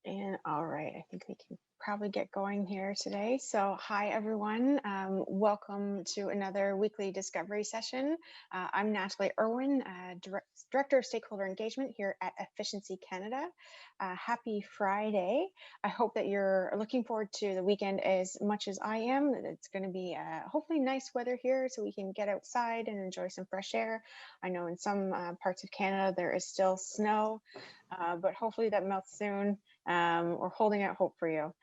And all right, I think we can probably get going here today. So, hi everyone. Welcome to another weekly discovery session. I'm Natalie Irwin, Director of Stakeholder Engagement here at Efficiency Canada. Happy Friday. I hope that you're looking forward to the weekend as much as I am. It's going to be hopefully nice weather here so we can get outside and enjoy some fresh air. I know in some parts of Canada there is still snow, but hopefully that melts soon. We're holding out hope for you.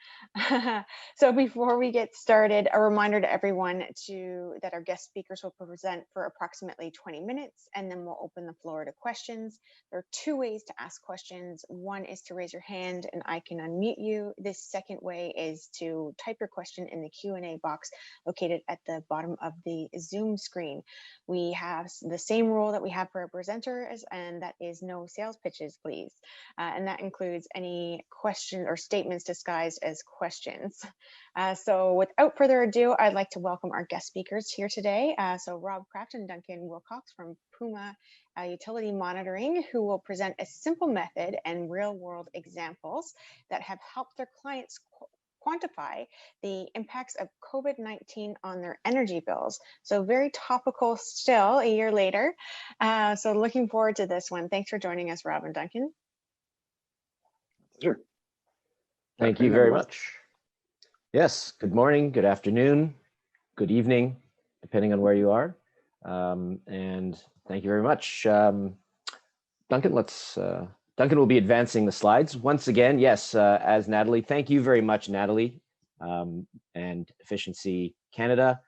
So before we get started, a reminder to everyone that our guest speakers will present for approximately 20 minutes, and then we'll open the floor to questions. There are two ways to ask questions. One is to raise your hand and I can unmute you. This second way is to type your question in the Q&A box located at the bottom of the Zoom screen. We have the same rule that we have for our presenters, and that is no sales pitches, please. And that includes any questions or statements disguised as questions. So without further ado, I'd like to welcome our guest speakers here today. So Rob Kraft and Duncan Wilcock from Puma Utility Monitoring, who will present a simple method and real-world examples that have helped their clients quantify the impacts of COVID-19 on their energy bills. So very topical still a year later. So looking forward to this one. Thanks for joining us, Rob and Duncan. Sure. Thank you very much. Yes, good morning, good afternoon, good evening, depending on where you are. And thank you very much. Duncan, Duncan will be advancing the slides. Once again, yes, as Natalie, thank you very much, Natalie, and Efficiency Canada,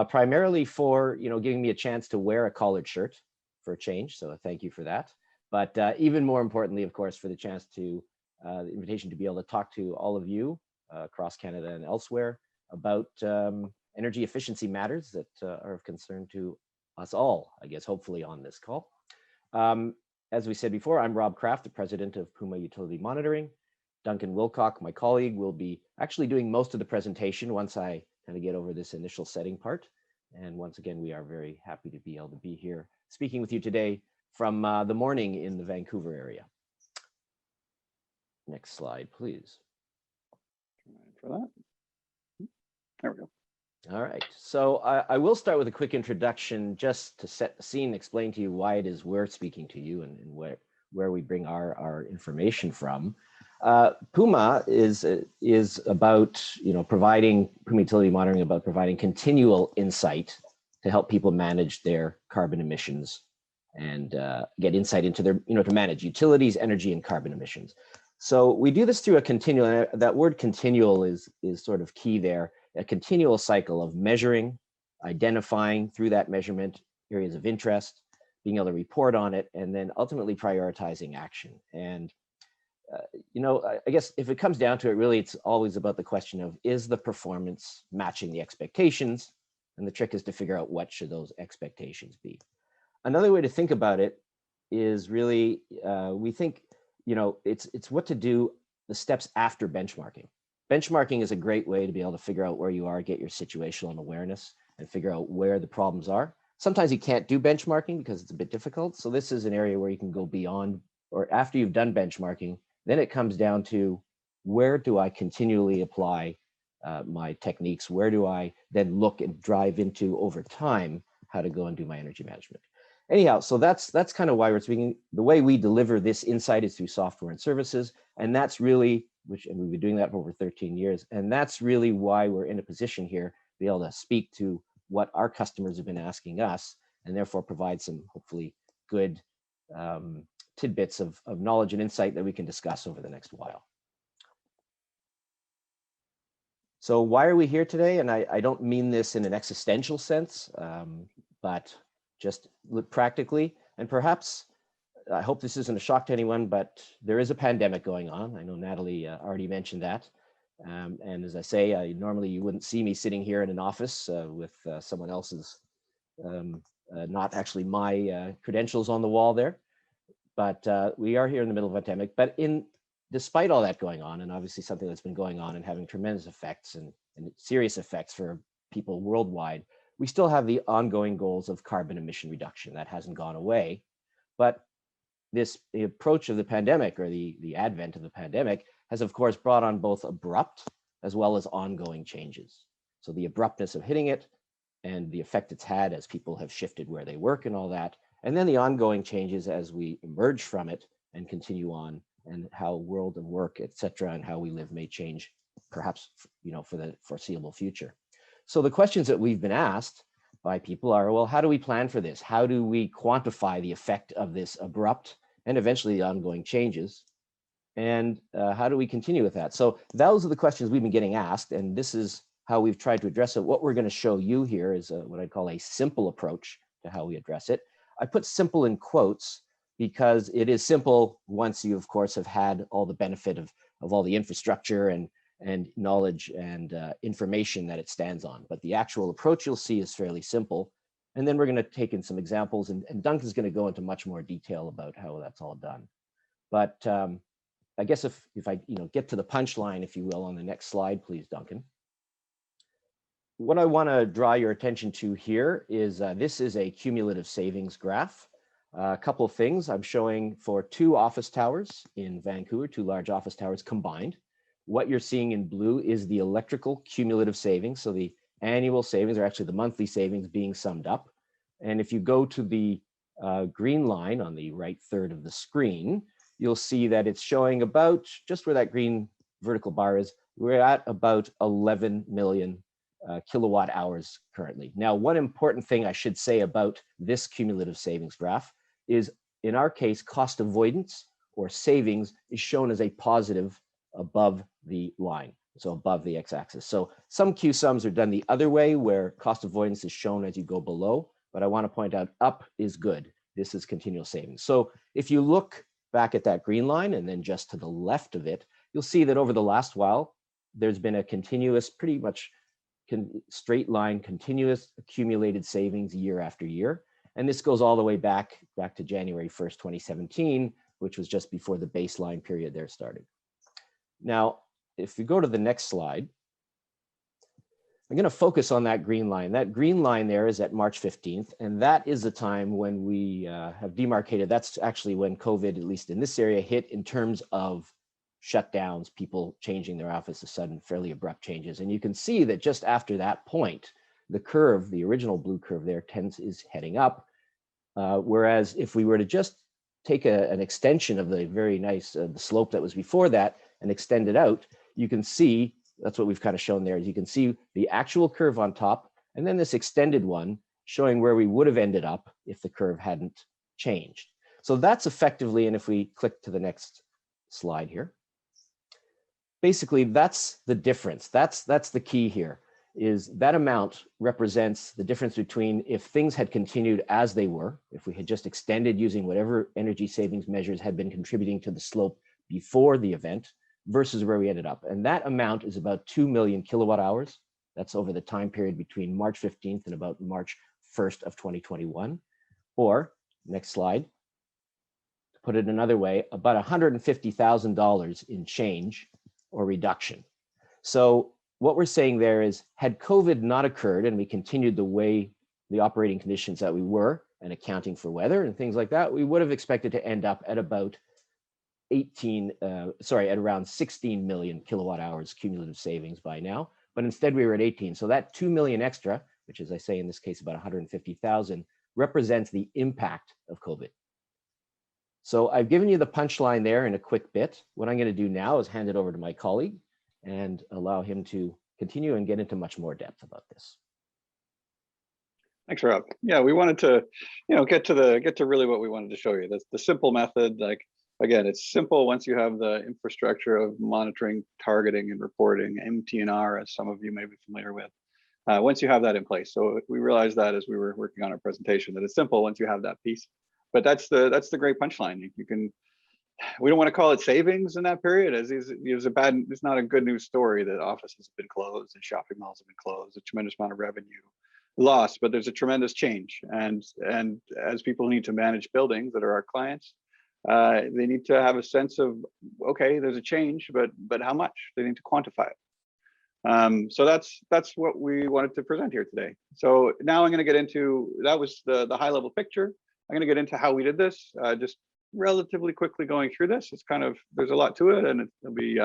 primarily for giving me a chance to wear a collared shirt for a change. So thank you for that. But even more importantly, of course, for the chance to the invitation to be able to talk to all of you across Canada and elsewhere about energy efficiency matters that are of concern to us all, I guess, hopefully on this call. As we said before, I'm Rob Kraft, the president of Puma Utility Monitoring. Duncan Wilcock, my colleague, will be actually doing most of the presentation once I kind of get over this initial setting part. And once again, we are very happy to be able to be here speaking with you today from the morning in the Vancouver area. Next slide, please. For that. There we go. All right, so I will start with a quick introduction just to set the scene, explain to you why it is we're speaking to you and where we bring our information from. Puma is about providing Puma Utility Monitoring, about providing continual insight to help people manage their carbon emissions and get insight into their to manage utilities, energy, and carbon emissions. So we do this through a continual, and that word continual is sort of key there, a continual cycle of measuring, identifying through that measurement areas of interest, being able to report on it, and then ultimately prioritizing action. And, I guess if it comes down to it, really, it's always about the question of, is the performance matching the expectations? And the trick is to figure out what should those expectations be. Another way to think about it is really, we think, it's what to do the steps after benchmarking. Benchmarking is a great way to be able to figure out where you are, get your situational awareness, and figure out where the problems are. Sometimes you can't do benchmarking because it's a bit difficult. So this is an area where you can go beyond, or after you've done benchmarking, then it comes down to, where do I continually apply my techniques? Where do I then look and drive into over time how to go and do my energy management? Anyhow, so that's kind of why we're speaking. The way we deliver this insight is through software and services, and that's really, and we've been doing that for over 13 years, and that's really why we're in a position here to be able to speak to what our customers have been asking us, and therefore provide some hopefully good tidbits of knowledge and insight that we can discuss over the next while. So why are we here today? And I don't mean this in an existential sense, but just look practically, and perhaps, I hope this isn't a shock to anyone, but there is a pandemic going on. I know Natalie already mentioned that. And as I say, normally you wouldn't see me sitting here in an office with someone else's, not actually my credentials on the wall there. But we are here in the middle of a pandemic. But despite all that going on, and obviously something that's been going on and having tremendous effects and serious effects for people worldwide, we still have the ongoing goals of carbon emission reduction. That hasn't gone away. But this approach of the pandemic, or the advent of the pandemic, has of course brought on both abrupt as well as ongoing changes. So the abruptness of hitting it and the effect it's had as people have shifted where they work and all that, and then the ongoing changes as we emerge from it and continue on, and how world of work, et cetera, and how we live may change, perhaps, for the foreseeable future. So the questions that we've been asked by people are, well, how do we plan for this? How do we quantify the effect of this abrupt and eventually the ongoing changes? And how do we continue with that? So those are the questions we've been getting asked, and this is how we've tried to address it. What we're going to show you here is what I'd call a simple approach to how we address it. I put simple in quotes because it is simple once you, of course, have had all the benefit of all the infrastructure and knowledge and information that it stands on. But the actual approach you'll see is fairly simple. And then we're going to take in some examples, and Duncan's going to go into much more detail about how that's all done. But I guess if I get to the punchline, if you will, on the next slide, please, Duncan. What I want to draw your attention to here is this is a cumulative savings graph. A couple of things I'm showing for 2 office towers in Vancouver, 2 large office towers combined. What you're seeing in blue is the electrical cumulative savings. So the annual savings, or actually the monthly savings, being summed up. And if you go to the green line on the right third of the screen, you'll see that it's showing about, just where that green vertical bar is, we're at about 11 million kilowatt hours currently. Now, one important thing I should say about this cumulative savings graph is, in our case, cost avoidance or savings is shown as a positive above the line, so above the x-axis. So some Q sums are done the other way, where cost avoidance is shown as you go below, but I want to point out up is good. This is continual savings. So if you look back at that green line and then just to the left of it, you'll see that over the last while, there's been a continuous, pretty much straight line, continuous accumulated savings year after year. And this goes all the way back to January 1st, 2017, which was just before the baseline period there started. Now, if you go to the next slide, I'm going to focus on that green line. That green line there is at March 15th, and that is the time when we have demarcated. That's actually when COVID, at least in this area, hit in terms of shutdowns, people changing their office, a sudden, fairly abrupt changes. And you can see that just after that point, the curve, the original blue curve there, is heading up. Whereas if we were to just take an extension of the very nice the slope that was before that and extend it out, you can see, that's what we've kind of shown there, is you can see the actual curve on top, and then this extended one showing where we would have ended up if the curve hadn't changed. So that's effectively, and if we click to the next slide here, basically that's the difference. That's the key here, is that amount represents the difference between if things had continued as they were, if we had just extended using whatever energy savings measures had been contributing to the slope before the event, versus where we ended up. And that amount is about 2 million kilowatt hours. That's over the time period between March 15th and about March 1st of 2021. Or, next slide, to put it another way, about $150,000 in change or reduction. So what we're saying there is, had COVID not occurred and we continued the way, the operating conditions that we were, and accounting for weather and things like that, we would have expected to end up at about at around 16 million kilowatt hours cumulative savings by now, but instead we were at 18. So that 2 million extra, which is, I say in this case about 150,000, represents the impact of COVID. So I've given you the punchline there in a quick bit. What I'm going to do now is hand it over to my colleague and allow him to continue and get into much more depth about this. Thanks, Rob. Yeah, we wanted to, get to really what we wanted to show you. That's the simple method. Like, again, it's simple once you have the infrastructure of monitoring, targeting, and reporting, MT&R, as some of you may be familiar with. Once you have that in place. So we realized that as we were working on our presentation, that it's simple once you have that piece. But that's the great punchline. You can, we don't want to call it savings in that period, as it's not a good news story that offices have been closed and shopping malls have been closed, a tremendous amount of revenue lost, but there's a tremendous change. And as people need to manage buildings that are our clients, they need to have a sense of, okay, there's a change, but how much? They need to quantify it. So that's what we wanted to present here today. So now I'm going to get into, that was the high level picture. I'm going to get into how we did this, just relatively quickly going through this. It's kind of, there's a lot to it, and it'll be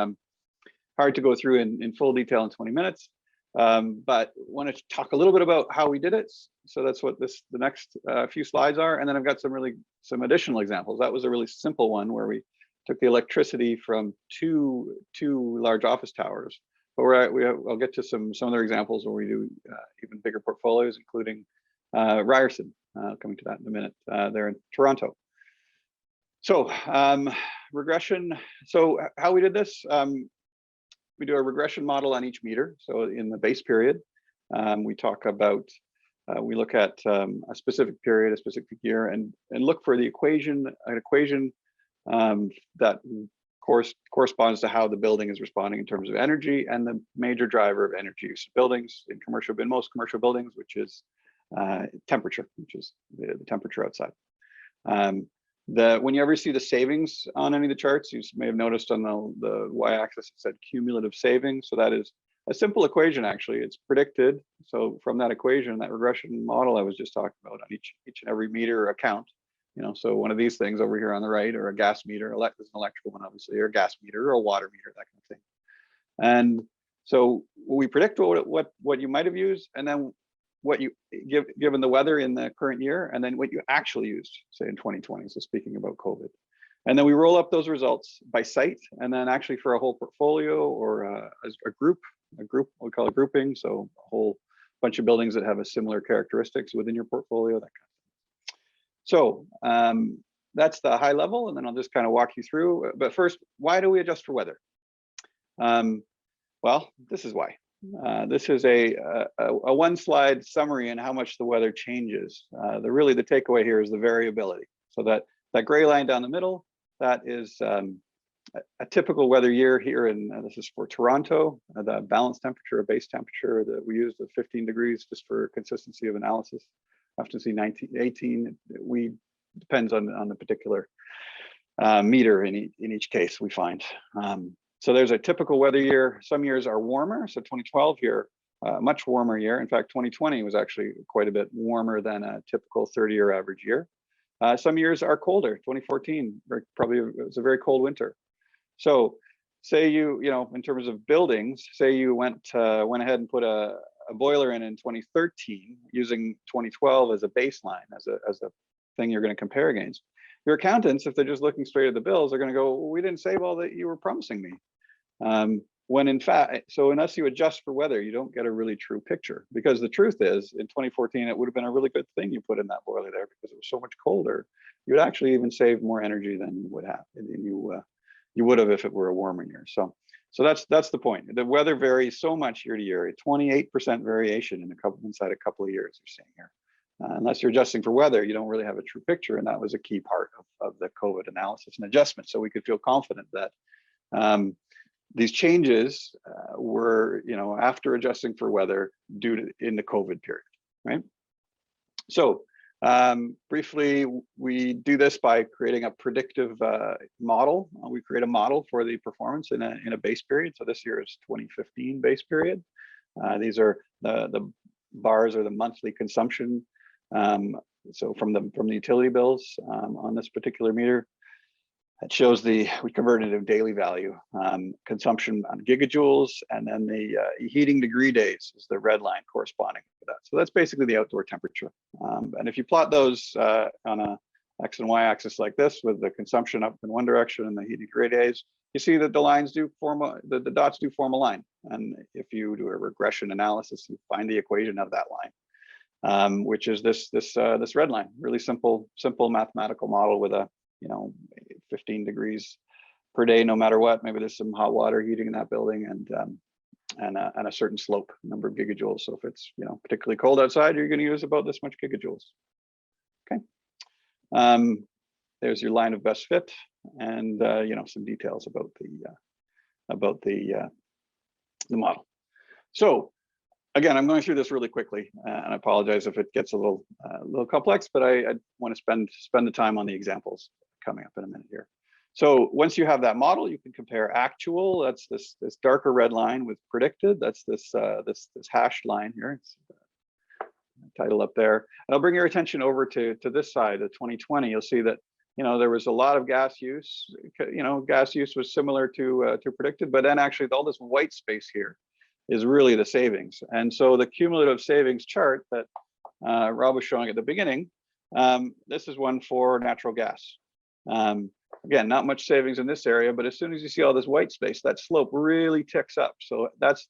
hard to go through in full detail in 20 minutes. But want to talk a little bit about how we did it. So that's what the next few slides are. And then I've got some additional examples. That was a really simple one where we took the electricity from two large office towers. But I'll get to some other examples where we do even bigger portfolios, including Ryerson, coming to that in a minute, there in Toronto. So regression. So how we did this, we do a regression model on each meter. So in the base period, we talk about, we look at a specific period, a specific year, and look for the equation, an equation that corresponds to how the building is responding in terms of energy and the major driver of energy use of buildings in most commercial buildings, which is temperature, which is the temperature outside. When you ever see the savings on any of the charts, you may have noticed on the y-axis it said cumulative savings. So that is a simple equation, actually. It's predicted. So from that equation, that regression model I was just talking about on each and every meter account, so one of these things over here on the right, or a gas meter, there's an electrical one, obviously, or a gas meter or a water meter, that kind of thing. And so we predict what you might have used, and then what you given the weather in the current year, and then what you actually used, say in 2020. So speaking about COVID, and then we roll up those results by site, and then actually for a whole portfolio or a group, we call it grouping. So a whole bunch of buildings that have a similar characteristics within your portfolio, that kind of thing. So that's the high level, and then I'll just kind of walk you through. But first, why do we adjust for weather? Well, this is why. This is a one-slide summary on how much the weather changes. The takeaway here is the variability. So that gray line down the middle, that is a typical weather year here this is for Toronto. The balanced temperature, or base temperature that we used of 15 degrees just for consistency of analysis. Often see 19, 18. Depends on the particular meter in each case we find. So there's a typical weather year. Some years are warmer. So 2012 here, much warmer year. In fact, 2020 was actually quite a bit warmer than a typical 30-year average year. Some years are colder. 2014 probably was a very cold winter. So say in terms of buildings, say you went ahead and put a boiler in 2013 using 2012 as a baseline, as a thing you're going to compare against. Your accountants, if they're just looking straight at the bills, are going to go, well, we didn't save all that you were promising me. When in fact, so unless you adjust for weather, you don't get a really true picture, because the truth is in 2014, it would have been a really good thing you put in that boiler there, because it was so much colder. You would actually even save more energy than you would have, and you would have if it were a warmer year. So that's the point. The weather varies so much year to year. 28% variation inside a couple of years you're seeing here. Unless you're adjusting for weather, you don't really have a true picture, and that was a key part of the COVID analysis and adjustment. So we could feel confident that these changes were, after adjusting for weather in the COVID period, right? So briefly, we do this by creating a predictive model. We create a model for the performance in a base period. So this year is 2015 base period. These are the bars are the monthly consumption. So from the utility bills on this particular meter, it shows we converted to daily value, consumption on gigajoules, and then the heating degree days is the red line corresponding to that. So that's basically the outdoor temperature. And if you plot those on a X and Y axis like this, with the consumption up in one direction and the heating degree days, you see that the lines do form the dots do form a line. And if you do a regression analysis, you find the equation of that line, which is this red line. Really simple mathematical model with a 15 degrees per day, no matter what. Maybe there's some hot water heating in that building, and a certain slope, number of gigajoules. So if it's particularly cold outside, you're going to use about this much gigajoules. Okay. There's your line of best fit, and some details about the model. So again, I'm going through this really quickly, and I apologize if it gets a little complex, but I want to spend the time on the examples coming up in a minute here. So once you have that model, you can compare actual. That's this darker red line with predicted. That's this hashed line here. It's title up there. And I'll bring your attention over to this side of 2020. You'll see that there was a lot of gas use. Gas use was similar to predicted, but then actually all this white space here is really the savings. And so the cumulative savings chart that Rob was showing at the beginning, this is one for natural gas. Again, not much savings in this area, but as soon as you see all this white space, that slope really ticks up. So that's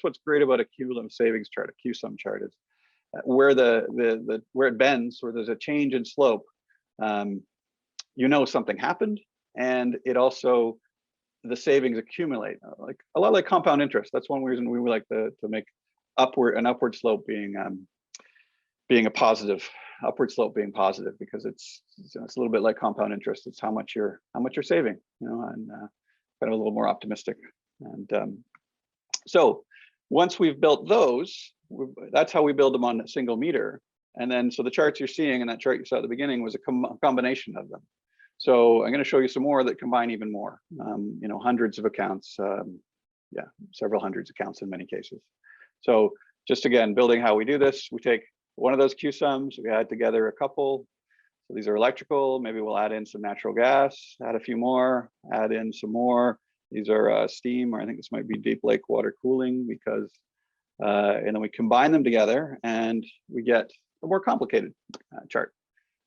what's great about a cumulative savings chart, a Q-sum chart, is where where it bends, where there's a change in slope. Something happened, and it also, the savings accumulate, like a lot like compound interest. That's one reason we like to make an upward slope being a positive, upward slope being positive, because it's a little bit like compound interest. It's how much you're saving, and kind of a little more optimistic. And so once we've built those, that's how we build them on a single meter. And then, so the charts you're seeing and that chart you saw at the beginning was a combination of them. So I'm going to show you some more that combine even more, hundreds of accounts, several hundreds of accounts in many cases. So just again, building how we do this, we take one of those Q-sums, we add together a couple. So these are electrical, maybe we'll add in some natural gas, add a few more, add in some more. These are steam, or I think this might be deep lake water cooling, because, and then we combine them together and we get a more complicated chart.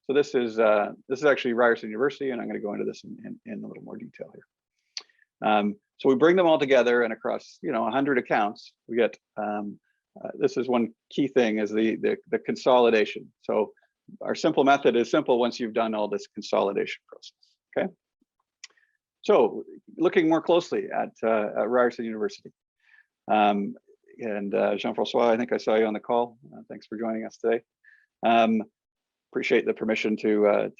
So this is actually Ryerson University, and I'm going to go into this in a little more detail here. So we bring them all together, and across 100 accounts, we get this is one key thing, is the consolidation. So our simple method is simple once you've done all this consolidation process. Okay. So looking more closely at Ryerson University, and Jean-François, I think I saw you on the call. Thanks for joining us today. Appreciate the permission to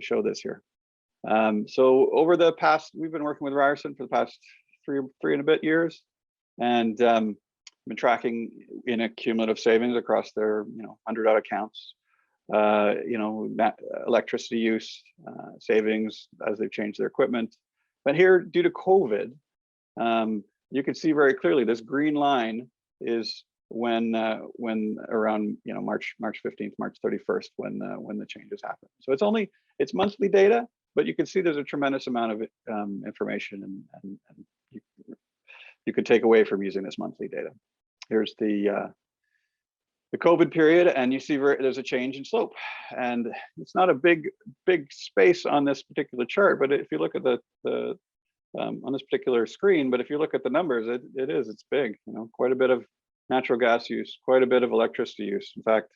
show this here. So over the past, we've been working with Ryerson for the past three and a bit years, and been tracking in a cumulative savings across their 100 odd accounts. Electricity use savings as they've changed their equipment. But here, due to COVID, you can see very clearly this green line is when around March 15th, March 31st, when the changes happen. So it's monthly data, but you can see there's a tremendous amount of information and you could take away from using this monthly data. Here's the COVID period, and you see there's a change in slope, and it's not a big space on this particular chart, but if you look at the on this particular screen, but if you look at the numbers, it's big. Quite a bit of natural gas use, quite a bit of electricity use. In fact,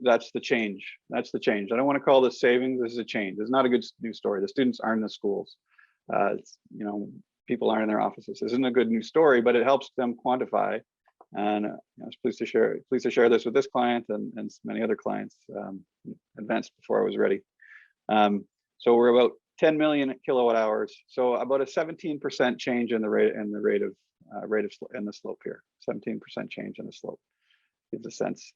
that's the change. That's the change. I don't want to call this savings. This is a change. It's not a good news story. The students aren't in the schools. People aren't in their offices. This isn't a good news story, but it helps them quantify. And I was pleased to share this with this client and many other clients. Advanced before I was ready. So we're about 10 million kilowatt hours. So about a 17% change in the rate in the slope here. 17% change in the slope gives a sense.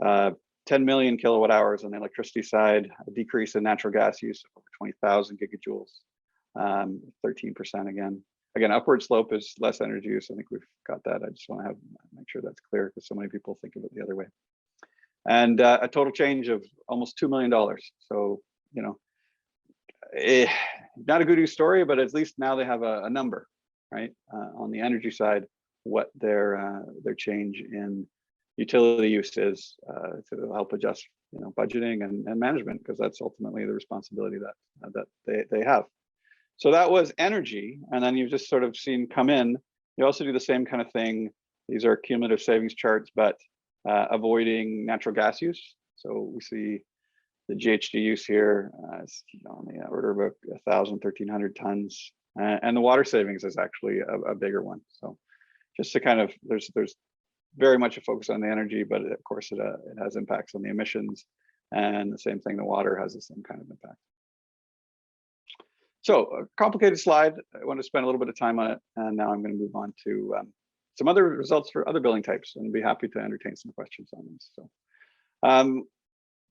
10 million kilowatt hours on the electricity side, a decrease in natural gas use of over 20,000 gigajoules. 13% again. Again, upward slope is less energy use. I think we've got that. I just want to make sure that's clear, because so many people think of it the other way. And a total change of almost $2 million. So, not a good news story, but at least now they have a number, right? On the energy side, what their change in utility use is to help adjust, budgeting and management, because that's ultimately the responsibility that they have. So that was energy, and then you've just sort of seen come in. You also do the same kind of thing. These are cumulative savings charts, but avoiding natural gas use. So we see the GHG use here is on the order of 1,000, 1,300 tons, and the water savings is actually a bigger one. So just to kind of, there's very much a focus on the energy, but of course it has impacts on the emissions, and the same thing, the water has the same kind of impact. So a complicated slide. I want to spend a little bit of time on it, and now I'm going to move on to some other results for other building types, and be happy to entertain some questions on this. So a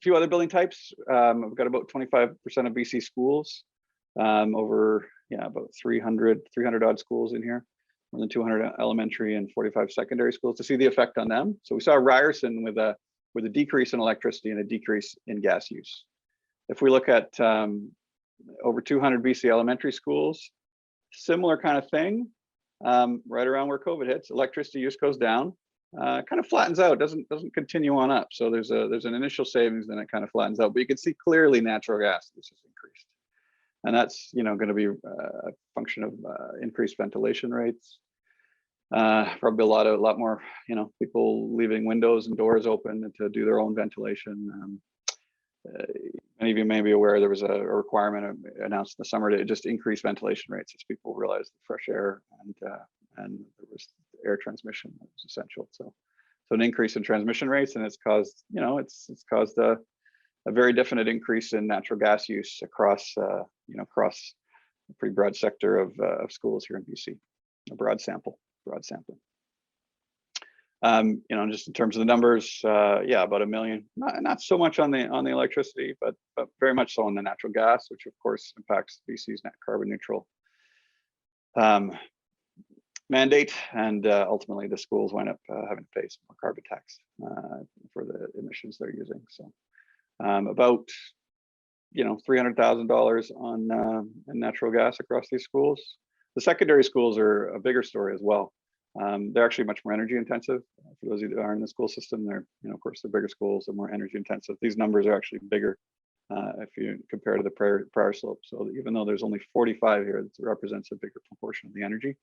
few other building types. We've got about 25% of BC schools, over about 300 odd schools in here, more than 200 elementary and 45 secondary schools, to see the effect on them. So we saw Ryerson with a decrease in electricity and a decrease in gas use. If we look at over 200 BC elementary schools, similar kind of thing, right around where COVID hits, electricity use goes down, kind of flattens out, doesn't continue on up. So there's an initial savings, then it kind of flattens out, but you can see clearly natural gas use has increased. And that's, going to be a function of increased ventilation rates. Probably a lot more, people leaving windows and doors open to do their own ventilation. Many of you may be aware there was a requirement announced in the summer to just increase ventilation rates as people realized the fresh air and there was air transmission that was essential. So an increase in transmission rates, and it's caused, it's caused a very definite increase in natural gas use across, across a pretty broad sector of schools here in BC, a broad sample. Just in terms of the numbers, yeah, about 1 million. Not so much on the electricity, but very much so on the natural gas, which of course impacts BC's net carbon neutral mandate, and ultimately the schools wind up having to pay some more carbon tax for the emissions they're using. So about $300,000 on natural gas across these schools. The secondary schools are a bigger story as well. They're actually much more energy intensive. For those of you that are in the school system, they're, of course, they're bigger schools, they're more energy intensive. These numbers are actually bigger if you compare to the prior slope. So even though there's only 45 here, it represents a bigger proportion of the energy.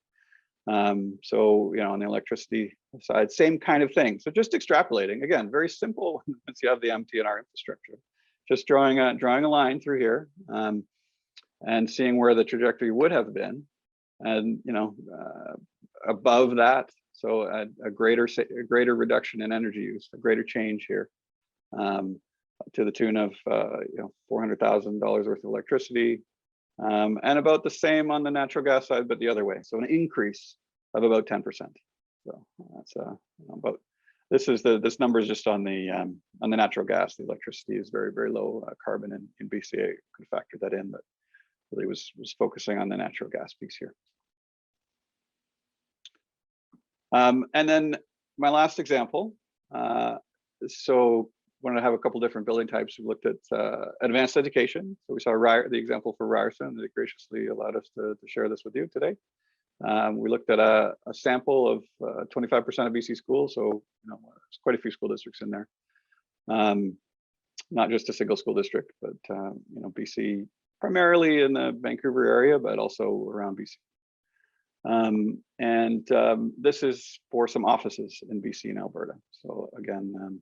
So, on the electricity side, same kind of thing. So just extrapolating, again, very simple once you have the MTNR infrastructure. Just drawing a line through here and seeing where the trajectory would have been. And above that, so a greater reduction in energy use, a greater change here, to the tune of $400,000 worth of electricity, and about the same on the natural gas side, but the other way. So an increase of about 10%. So that's about. This number is just on the natural gas. The electricity is very, very low carbon in BCA. Could factor that in, but really was focusing on the natural gas piece here. And then my last example. So wanted to have a couple different building types. We looked at advanced education. So we saw the example for Ryerson that graciously allowed us to share this with you today. We looked at a sample of 25% of BC schools. So there's quite a few school districts in there. Not just a single school district, but BC primarily in the Vancouver area, but also around BC. This is for some offices in BC and Alberta. So again,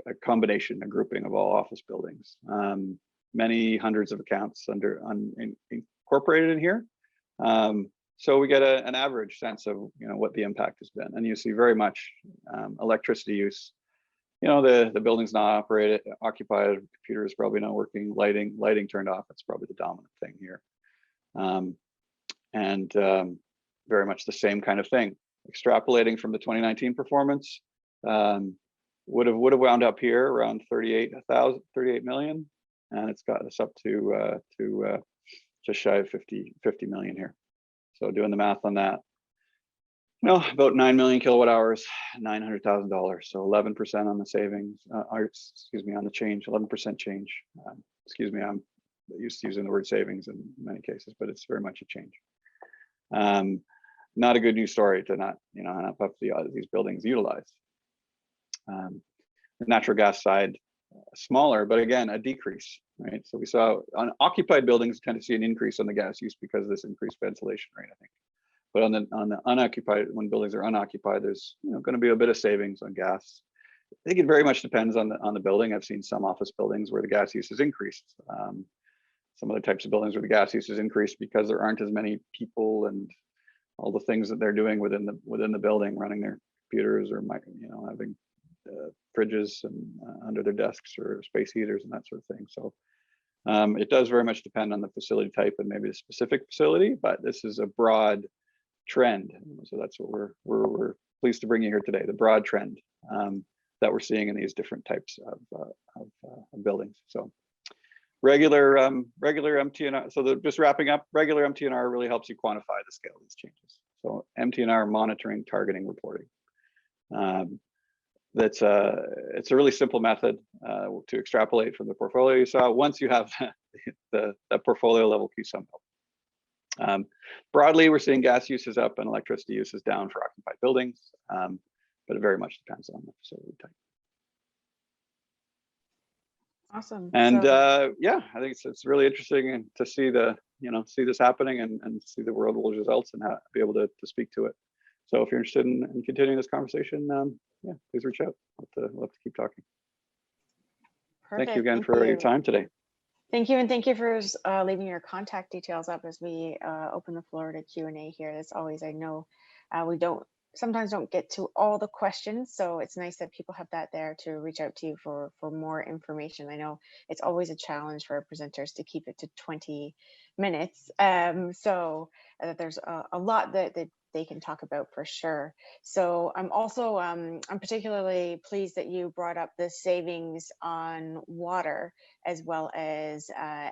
a combination, a grouping of all office buildings. Many hundreds of accounts incorporated in here. So we get an average sense of what the impact has been, and you see very much electricity use. The building's not occupied, computer is probably not working, lighting turned off. That's probably the dominant thing here. Very much the same kind of thing. Extrapolating from the 2019 performance, would have wound up here around 38 million, and it's got us up to just shy of 50 million here. So doing the math on that, about 9 million kilowatt hours, $900,000. So 11% on the savings, on the change, 11% change. I'm used to using the word savings in many cases, but it's very much a change. Not a good news story to not have these buildings utilized. The natural gas side, smaller, but again, a decrease, right? So we saw on occupied buildings tend to see an increase on the gas use because of this increased ventilation rate, I think. But on the unoccupied, when buildings are unoccupied, there's going to be a bit of savings on gas. I think it very much depends on the building. I've seen some office buildings where the gas use has increased. Some other types of buildings where the gas use has increased because there aren't as many people and all the things that they're doing within the building, running their computers or having fridges and under their desks or space heaters and that sort of thing. So it does very much depend on the facility type and maybe the specific facility, but this is a broad trend. So that's what we're pleased to bring you here today, the broad trend that we're seeing in these different types of buildings. So regular MTNR, so just wrapping up, regular MTNR really helps you quantify the scale of these changes. So MTNR monitoring, targeting, reporting. it's a really simple method to extrapolate from the portfolio you saw once you have the portfolio level key sum. Broadly, we're seeing gas use is up and electricity use is down for occupied buildings, but it very much depends on the facility type. Awesome. And So, yeah, I think it's really interesting to see see this happening and see the real world results and be able to speak to it. So if you're interested in continuing this conversation, yeah, please reach out. We'll have to keep talking. perfect. Thank you again for your time today. Thank you, and thank you for leaving your contact details up as we open the floor to Q&A here. As always, I know we sometimes don't get to all the questions, so it's nice that people have that there to reach out to you for more information. I know it's always a challenge for our presenters to keep it to 20 minutes, so there's a lot that they can talk about for sure. So I'm also I'm particularly pleased that you brought up the savings on water as well as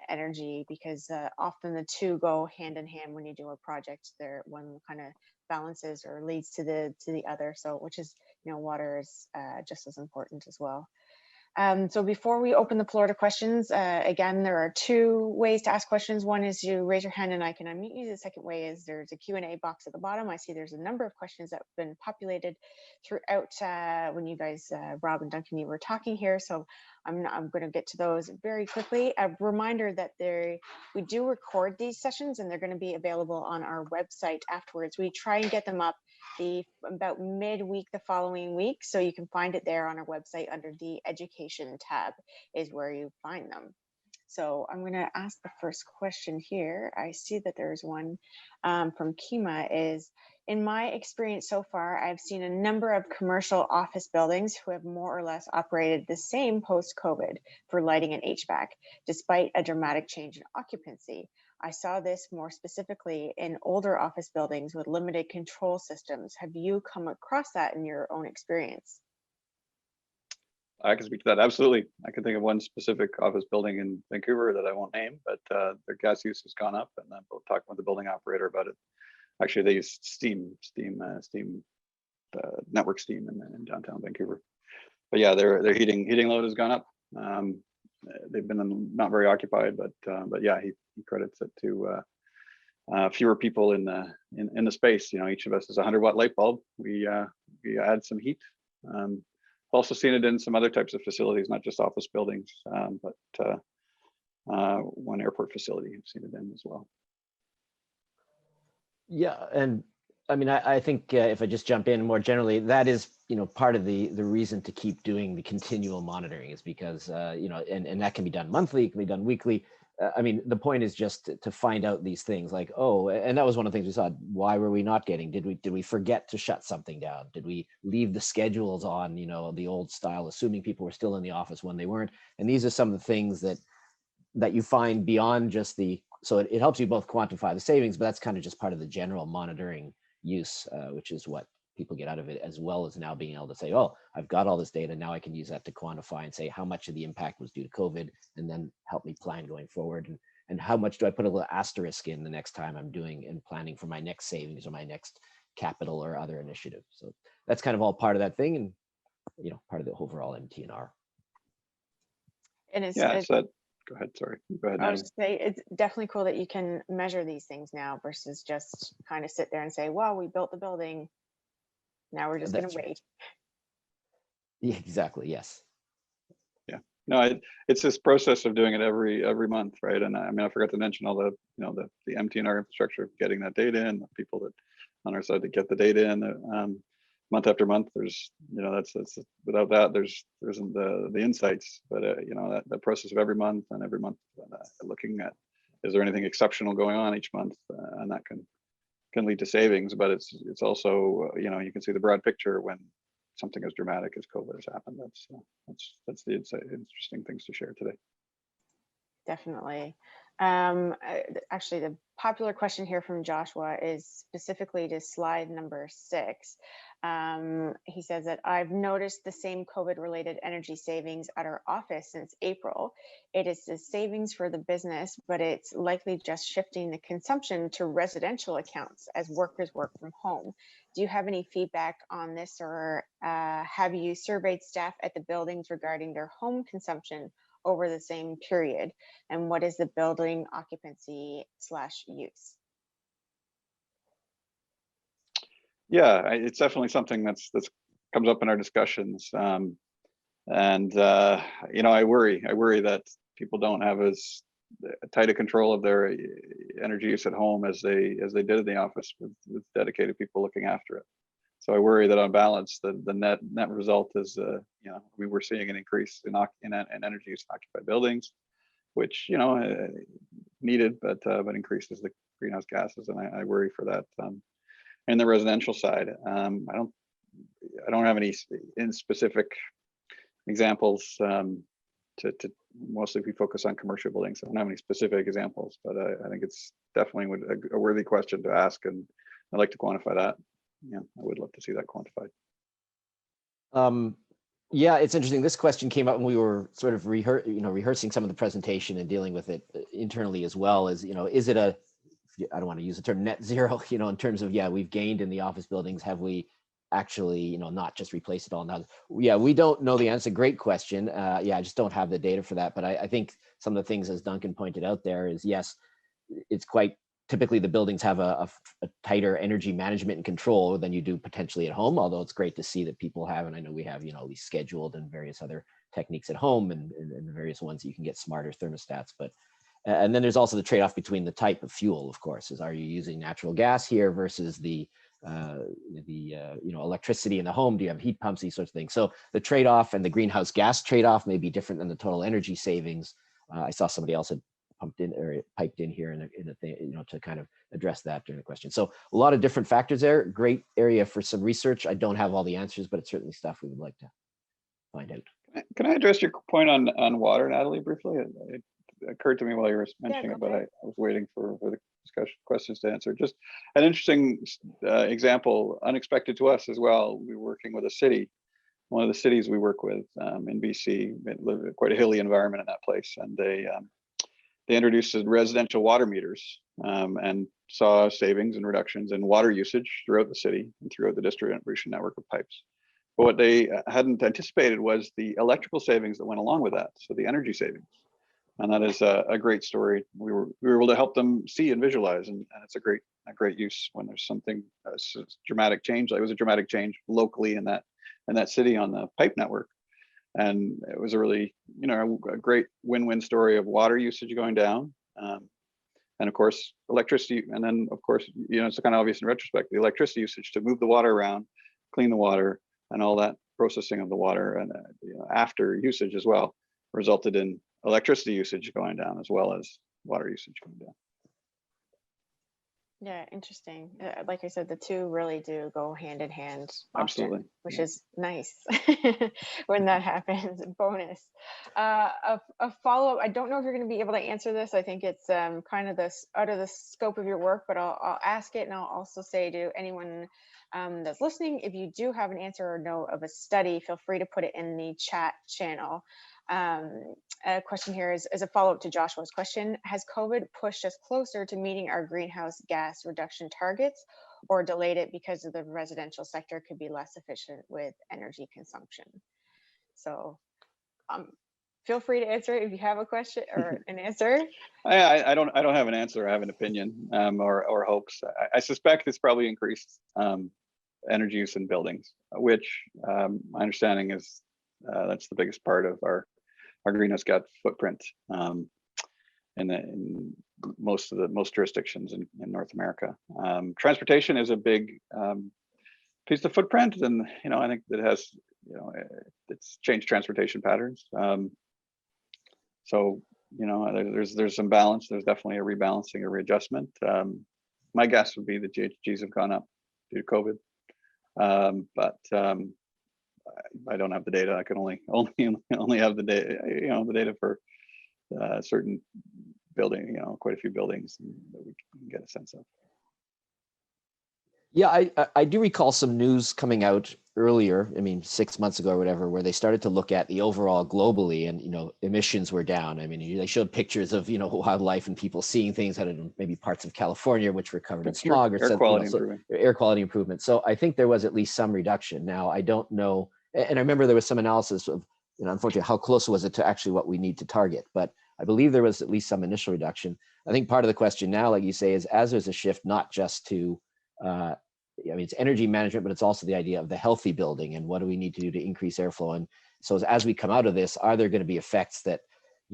energy, because often the two go hand in hand when you do a project. There, one kind of balances or leads to the other. So, which is, water is just as important as well. So before we open the floor to questions, again, there are two ways to ask questions. One is you raise your hand and I can unmute you. The second way is there's a Q&A box at the bottom. I see there's a number of questions that have been populated throughout when you guys, Rob and Duncan, you were talking here. So I'm going to get to those very quickly. A reminder that we do record these sessions and they're going to be available on our website afterwards. We try and get them up about midweek the following week, so you can find it there on our website under the education tab is where you find them. So I'm going to ask the first question here. I see that there's one from Kima. Is, in my experience so far, I've seen a number of commercial office buildings who have more or less operated the same post-COVID for lighting and HVAC, despite a dramatic change in occupancy. I saw this more specifically in older office buildings with limited control systems. Have you come across that in your own experience? I can speak to that. Absolutely. I can think of one specific office building in Vancouver that I won't name, but their gas use has gone up, and we'll talk with the building operator about it. Actually, they use network steam in downtown Vancouver. But yeah, their heating load has gone up. They've been not very occupied, but yeah, he credits it to fewer people in the space. Each of us is a 100-watt light bulb. We add some heat. Also seen it in some other types of facilities, not just office buildings, but one airport facility I've seen it in as well. Yeah, and I mean, I think if I just jump in more generally, that is, part of the reason to keep doing the continual monitoring is because, and that can be done monthly, it can be done weekly. I mean, the point is just to find out these things like, oh, and that was one of the things we saw. Why were we not getting? Did we forget to shut something down? Did we leave the schedules on, the old style, assuming people were still in the office when they weren't? And these are some of the things that you find beyond just so it helps you both quantify the savings, but that's kind of just part of the general monitoring use, which is what people get out of it, as well as now being able to say, oh, I've got all this data, now I can use that to quantify and say how much of the impact was due to COVID, and then help me plan going forward, and how much do I put a little asterisk in the next time I'm doing and planning for my next savings or my next capital or other initiative. So that's kind of all part of that thing, and part of the overall MT&R. And it's, yeah, so go ahead. Sorry. Go ahead. I was just say it's definitely cool that you can measure these things now versus just kind of sit there and say, well, we built the building, now we're just going to wait. Right. Yeah, exactly. Yes. Yeah. No, it's this process of doing it every month, right? And I mean, I forgot to mention all the the MT&R infrastructure of getting that data in, the people that on our side to get the data in. Month after month, there's that's without that there isn't the insights, but that process of every month looking at, is there anything exceptional going on each month, and that can lead to savings, but it's also you can see the broad picture when something as dramatic as COVID has happened. That's the interesting things to share today. Definitely. Actually, the popular question here from Joshua is specifically to slide number 6. He says that I've noticed the same COVID-related energy savings at our office since April. It is the savings for the business, but it's likely just shifting the consumption to residential accounts as workers work from home. Do you have any feedback on this, or have you surveyed staff at the buildings regarding their home consumption over the same period? And what is the building occupancy / use? Yeah, it's definitely something that's comes up in our discussions, and you know, I worry that people don't have as tight a control of their energy use at home as they did in the office with dedicated people looking after it. So I worry that on balance, the net result is, you know, we're seeing an increase in energy use in occupied buildings, which, you know, needed, but increases the greenhouse gases, and I worry for that. In the residential side, I don't have any in specific examples. To mostly we focus on commercial buildings. I don't have any specific examples, but I think it's definitely a worthy question to ask, and I'd like to quantify that. Yeah, I would love to see that quantified. Yeah, it's interesting. This question came up when we were sort of rehearsing some of the presentation and dealing with it internally as well. As, you know, is it a, I don't want to use the term net zero, you know, in terms of, yeah, we've gained in the office buildings. Have we actually, you know, not just replaced it all now? Yeah, we don't know the answer. Great question. Yeah, I just don't have the data for that. But I think some of the things, as Duncan pointed out there, is yes, it's quite typically the buildings have a tighter energy management and control than you do potentially at home, although it's great to see that people have, and I know we have, you know, at least scheduled and various other techniques at home, and the various ones that you can get smarter thermostats. But and then there's also the trade-off between the type of fuel, of course, is are you using natural gas here versus the you know, electricity in the home? Do you have heat pumps, these sorts of things? So the trade-off and the greenhouse gas trade-off may be different than the total energy savings. I saw somebody else had pumped in or piped in here in a thing, you know, to kind of address that during the question. So a lot of different factors there. Great area for some research. I don't have all the answers, but it's certainly stuff we would like to find out. Can I address your point on water, Natalie, briefly? It occurred to me while you were mentioning it, but I was waiting for the discussion questions to answer. Just an interesting example, unexpected to us as well. We were working with a city, one of the cities we work with in BC, quite a hilly environment in that place, and they introduced residential water meters and saw savings and reductions in water usage throughout the city and throughout the distribution network of pipes. But what they hadn't anticipated was the electrical savings that went along with that, so the energy savings. And that is a great story. We were able to help them see and visualize, and it's a great use when there's something dramatic change. Like it was a dramatic change locally in that city on the pipe network. And it was a really, you know, a great win-win story of water usage going down, and of course electricity, and then of course, you know, it's kind of obvious in retrospect, the electricity usage to move the water around, clean the water, and all that processing of the water, and you know, after usage as well, resulted in electricity usage going down as well as water usage going down. Yeah, interesting. Like I said, the two really do go hand in hand often, Absolutely. which is nice when that happens. Bonus. A follow-up. I don't know if you're going to be able to answer this. I think it's kind of out of the scope of your work, but I'll ask it, and I'll also say to anyone that's listening, if you do have an answer or know of a study, feel free to put it in the chat channel. A question here is a follow-up to Joshua's question. Has COVID pushed us closer to meeting our greenhouse gas reduction targets, or delayed it because of the residential sector could be less efficient with energy consumption? So feel free to answer it if you have a question or an answer. I don't have an answer. I have an opinion or hopes. I suspect it's probably increased energy use in buildings, which my understanding is that's the biggest part of our greenhouse gas footprint in most jurisdictions in North America. Transportation is a big piece of footprint, and you know, I think that has, you know, it's changed transportation patterns. So you know, there's some balance. There's definitely a rebalancing, a readjustment. My guess would be that GHGs have gone up due to COVID, but I don't have the data. I can only have the data, you know, the data for certain building, quite a few buildings that we can get a sense of. Yeah, I do recall some news coming out earlier, I mean, 6 months ago or whatever, where they started to look at the overall globally and, emissions were down. I mean, they showed pictures of, wildlife and people seeing things out in maybe parts of California, which were covered in smog or air quality improvement. Air quality improvement. So I think there was at least some reduction. Now, I don't know. And I remember there was some analysis of, unfortunately, how close was it to actually what we need to target? But I believe there was at least some initial reduction. I think part of the question now, like you say, is as there's a shift, not just to, it's energy management, but it's also the idea of the healthy building and what do we need to do to increase airflow. And so as we come out of this, are there going to be effects that,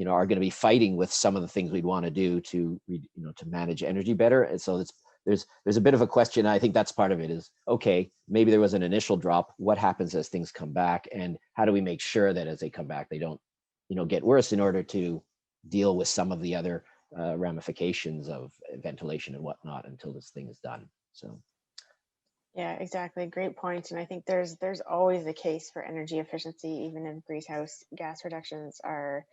are going to be fighting with some of the things we'd want to do to, to manage energy better? And so there's a bit of a question. I think that's part of it is, okay, maybe there was an initial drop. What happens as things come back? And how do we make sure that as they come back, they don't, get worse in order to deal with some of the other ramifications of ventilation and whatnot until this thing is done. So. Yeah, exactly. Great point. And I think there's always the case for energy efficiency, even if greenhouse gas reductions are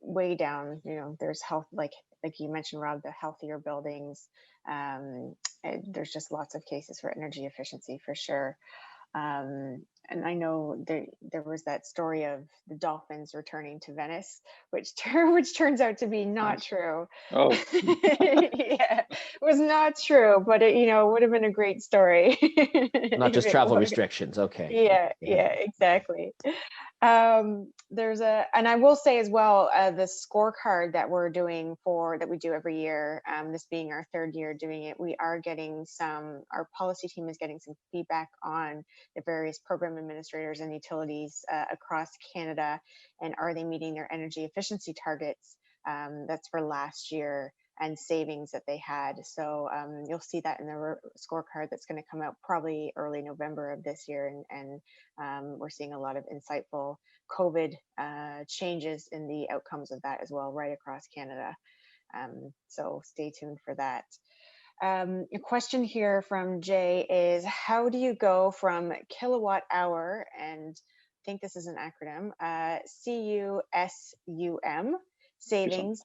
way down. There's health, like you mentioned, Rob, the healthier buildings. There's just lots of cases for energy efficiency for sure. And I know there was that story of the dolphins returning to Venice, which turns out to be not true. Oh, yeah, it was not true, but it would have been a great story. Not just travel restrictions. Okay. Yeah, exactly. And I will say as well, the scorecard that we do every year, this being our third year doing it, our policy team is getting some feedback on the various program administrators and utilities across Canada, and are they meeting their energy efficiency targets? That's for last year, and savings that they had. So you'll see that in the scorecard that's going to come out probably early November of this year. And we're seeing a lot of insightful COVID changes in the outcomes of that as well, right across Canada. So stay tuned for that. A question here from Jay is, how do you go from kilowatt hour, and I think this is an acronym, CUSUM, savings,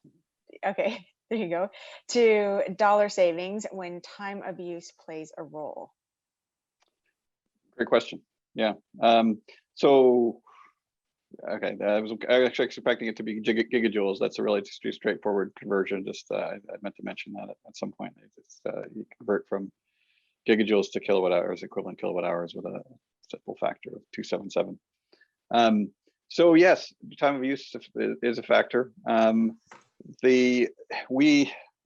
okay, there you go, to dollar savings when time of use plays a role? Great question. Yeah. So, okay, I was actually expecting it to be gigajoules. That's a really straightforward conversion. Just I meant to mention that at some point. You convert from gigajoules to kilowatt hours, equivalent kilowatt hours, with a simple factor of 277. So yes, time of use is a factor.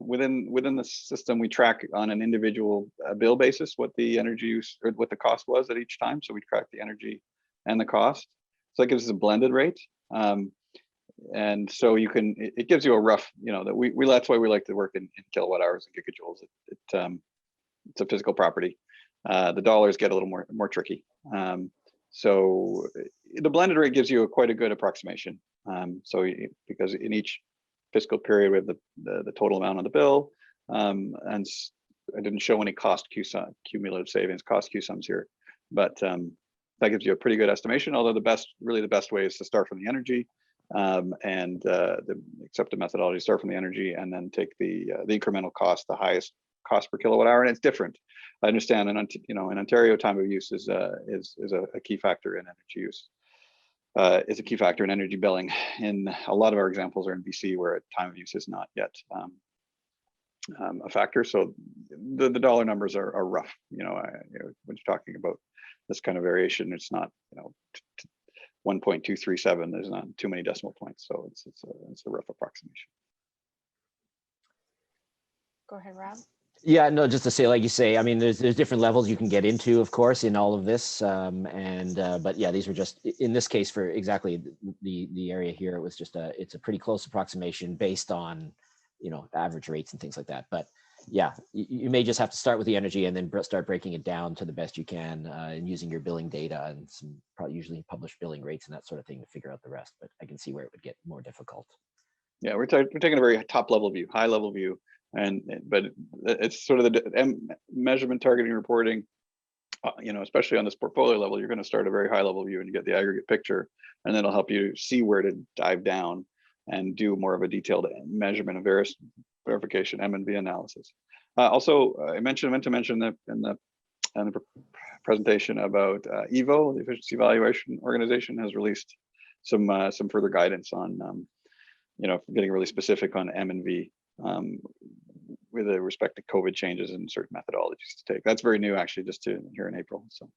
Within the system, we track on an individual bill basis what the energy use or what the cost was at each time. So we track the energy and the cost. So that gives us a blended rate. And so it gives you a rough, that's why we like to work in kilowatt hours and gigajoules. It's a physical property. The dollars get a little more tricky. So the blended rate gives you quite a good approximation. Because in each fiscal period we have the total amount on the bill, and I didn't show any cumulative savings cost Q sums here, but that gives you a pretty good estimation. Although the best way is to start from the energy, and the accepted methodology, start from the energy and then take the incremental cost, the highest cost per kilowatt hour, and it's different. I understand, and in Ontario, time of use is a key factor in energy use. Is a key factor in energy billing. In a lot of our examples are in BC, where time of use is not yet a factor. So the dollar numbers are rough. When you're talking about this kind of variation, it's not 1.237. There's not too many decimal points, so it's a rough approximation. Go ahead, Rob. Yeah, no, just to say, like you say, I mean, there's different levels you can get into, of course, in all of this. But yeah, these were just, in this case, for exactly the area here, it was just it's a pretty close approximation based on, average rates and things like that. But yeah, you may just have to start with the energy and then start breaking it down to the best you can, and using your billing data and some probably usually published billing rates and that sort of thing to figure out the rest. But I can see where it would get more difficult. Yeah, we're taking a very top level view, high level view. But it's sort of the measurement, targeting, reporting, especially on this portfolio level, you're going to start a very high level view and you get the aggregate picture, and then it'll help you see where to dive down and do more of a detailed measurement and verification M&V analysis. Also, I meant to mention that in the presentation about EVO, the Efficiency Evaluation Organization, has released some further guidance on getting really specific on M&V with respect to COVID changes and certain methodologies to take. That's very new, actually, just here in April. So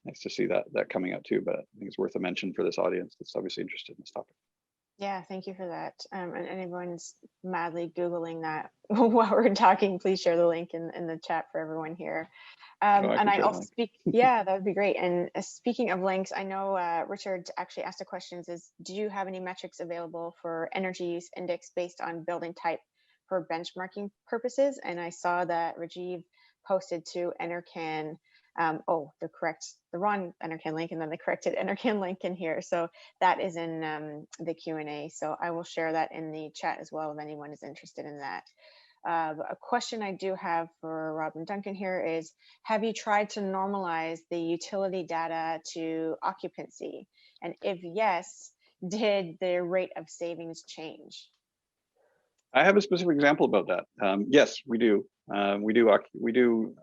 nice to see that coming out too. But I think it's worth a mention for this audience that's obviously interested in this topic. Yeah, thank you for that. And anyone's madly Googling that while we're talking, please share the link in the chat for everyone here. And I also yeah, that would be great. And speaking of links, I know Richard actually asked the questions do you have any metrics available for energy use index based on building type for benchmarking purposes? And I saw that Rajiv posted to Enercan, the wrong Enercan link, and then the corrected Enercan link in here. So that is in the Q&A. So I will share that in the chat as well if anyone is interested in that. A question I do have for Rob and Duncan here is, have you tried to normalize the utility data to occupancy? And if yes, did the rate of savings change? I have a specific example about that. Yes, we do. We do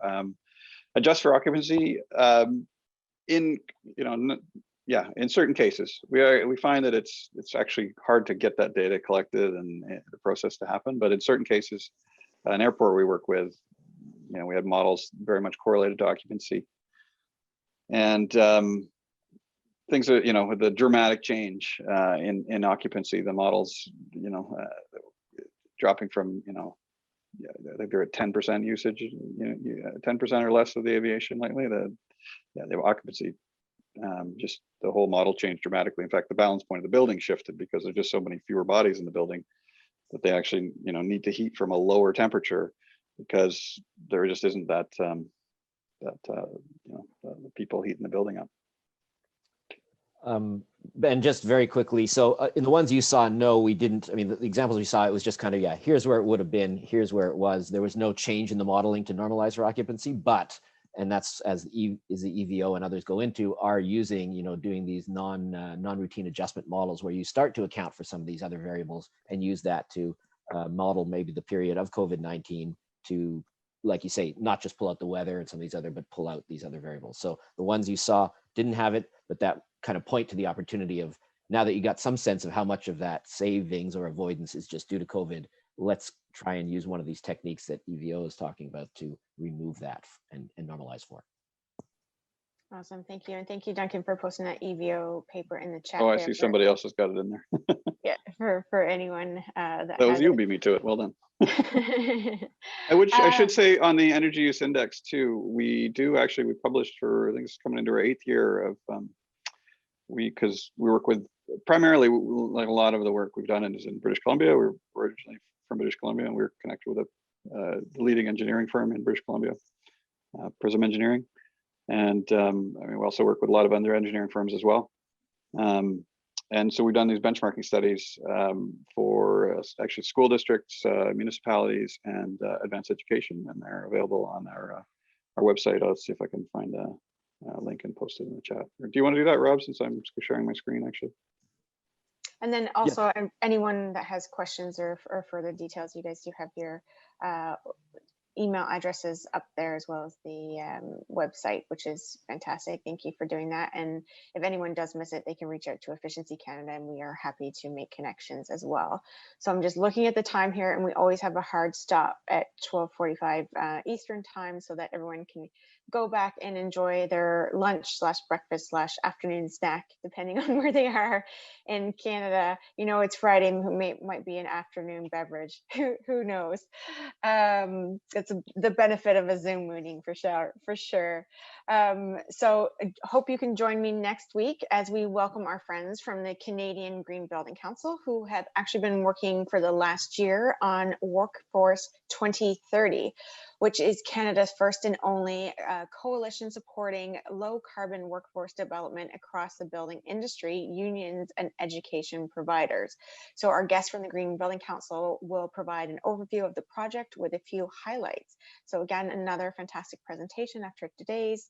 adjust for occupancy in certain cases. We find that it's actually hard to get that data collected and the process to happen. But in certain cases, an airport we work with, we had models very much correlated to occupancy, and things are with the dramatic change in occupancy, the models dropping from I think they're at 10% usage, 10% or less of the aviation lately. The occupancy, just the whole model changed dramatically. In fact, the balance point of the building shifted because there's just so many fewer bodies in the building that they actually need to heat from a lower temperature because there just isn't that the people heating the building up. And just very quickly, so in the ones you saw, no, we didn't. I mean, the examples we saw, it was just kind of, here's where it would have been, here's where it was. There was no change in the modeling to normalize for occupancy, but, and that's as the EVO and others go into, are using, doing these non-routine adjustment models where you start to account for some of these other variables and use that to model maybe the period of COVID-19 to, like you say, not just pull out the weather and some of these other, but pull out these other variables. So the ones you saw didn't have it, but that kind of point to the opportunity of, now that you got some sense of how much of that savings or avoidance is just due to COVID, let's try and use one of these techniques that EVO is talking about to remove that and normalize for it. Awesome, thank you. And thank you, Duncan, for posting that EVO paper in the chat. Oh, I see somebody else has got it in there. Yeah, for anyone that was you beat me to it. Well done. I should say on the energy use index too, we published for, I think it's coming into our 8th year of, because we work with primarily, like a lot of the work we've done is in British Columbia. We're originally from British Columbia, and we're connected with the leading engineering firm in British Columbia, Prism Engineering. And we also work with a lot of other engineering firms as well. And so we've done these benchmarking studies for actually school districts, municipalities, and advanced education, and they're available on our website. I'll see if I can find a link and post it in the chat. Or do you want to do that, Rob, since I'm sharing my screen actually? And then also, anyone that has questions or further details, you guys do have your email addresses up there, as well as the website, which is fantastic. Thank you for doing that. And if anyone does miss it, they can reach out to Efficiency Canada, and we are happy to make connections as well. So I'm just looking at the time here, and we always have a hard stop at 12:45 Eastern time, so that everyone can go back and enjoy their lunch / breakfast / afternoon snack, depending on where they are in Canada. It's Friday, might be an afternoon beverage. Who knows? It's the benefit of a Zoom meeting for sure. So I hope you can join me next week as we welcome our friends from the Canadian Green Building Council, who have actually been working for the last year on workforce 2030, which is Canada's first and only coalition supporting low carbon workforce development across the building industry, unions, and education providers. So our guest from the Green Building Council will provide an overview of the project with a few highlights. So again, another fantastic presentation after today's.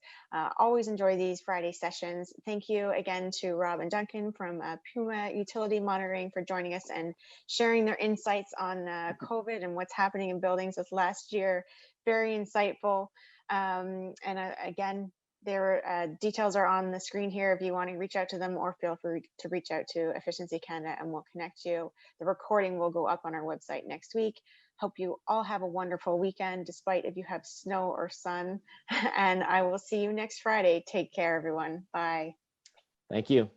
Always enjoy these Friday sessions. Thank you again to Rob and Duncan from Puma Utility Monitoring for joining us and sharing their insights on COVID and what's happening in buildings this last year. Very insightful. Again, their details are on the screen here if you want to reach out to them, or feel free to reach out to Efficiency Canada and we'll connect you. The recording will go up on our website next week. Hope you all have a wonderful weekend, despite if you have snow or sun. And I will see you next Friday. Take care, everyone. Bye. Thank you.